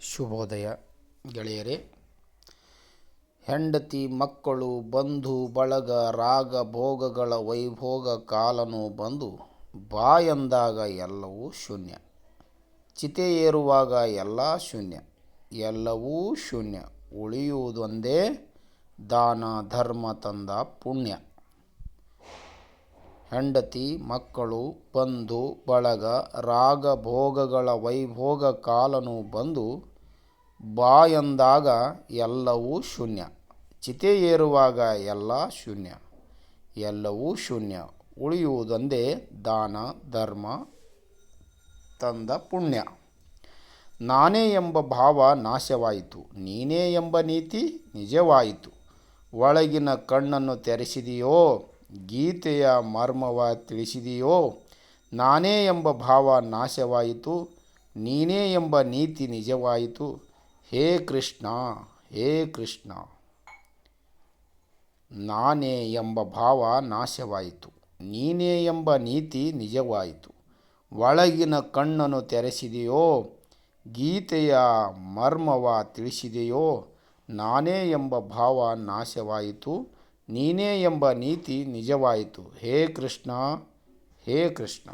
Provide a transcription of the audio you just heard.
ಶುಭೋದಯ ಗೆಳೆಯರೇ. ಹೆಂಡತಿ, ಮಕ್ಕಳು, ಬಂಧು ಬಳಗ, ರಾಗ ಭೋಗಗಳ ವೈಭೋಗ ಕಾಲನು ಬಂದು ಬಾಯಂದಾಗ ಎಲ್ಲವೂ ಶೂನ್ಯ. ಚಿತೆ ಏರುವಾಗ ಎಲ್ಲ ಶೂನ್ಯ, ಎಲ್ಲವೂ ಶೂನ್ಯ. ಉಳಿಯುವುದೊಂದೇ ದಾನ ಧರ್ಮ ತಂದ ಪುಣ್ಯ. ಹೆಂಡತಿ, ಮಕ್ಕಳು, ಬಂಧು ಬಳಗ, ರಾಗ ಭೋಗಗಳ ವೈಭೋಗ ಕಾಲನು ಬಂದು ಬಾಯಂದಾಗ ಎಲ್ಲವೂ ಶೂನ್ಯ. ಚಿತೆ ಏರುವಾಗ ಎಲ್ಲ ಶೂನ್ಯ, ಎಲ್ಲವೂ ಶೂನ್ಯ. ಉಳಿಯುವುದೊಂದೇ ದಾನ ಧರ್ಮ ತಂದ ಪುಣ್ಯ. ನಾನೇ ಎಂಬ ಭಾವ ನಾಶವಾಯಿತು, ನೀನೇ ಎಂಬ ನೀತಿ ನಿಜವಾಯಿತು. ಒಳಗಿನ ಕಣ್ಣನ್ನು ತೆರೆಸಿದೆಯೋ, ಗೀತೆಯ ಮರ್ಮವ ತಿಳಿಸಿದೆಯೋ. ನಾನೇ ಎಂಬ ಭಾವ ನಾಶವಾಯಿತು, ನೀನೇ ಎಂಬ ನೀತಿ ನಿಜವಾಯಿತು. ಹೇ ಕೃಷ್ಣ, ಹೇ ಕೃಷ್ಣ. ನಾನೇ ಎಂಬ ಭಾವ ನಾಶವಾಯಿತು, ನೀನೇ ಎಂಬ ನೀತಿ ನಿಜವಾಯಿತು. ಒಳಗಿನ ಕಣ್ಣನ್ನು ತೆರೆಸಿದೆಯೋ, ಗೀತೆಯ ಮರ್ಮವ ತಿಳಿಸಿದೆಯೋ. ನಾನೇ ಎಂಬ ಭಾವ ನಾಶವಾಯಿತು, ನೀನೇ ಎಂಬ ನೀತಿ ನಿಜವಾಯಿತು. ಹೇ ಕೃಷ್ಣ, ಹೇ ಕೃಷ್ಣ.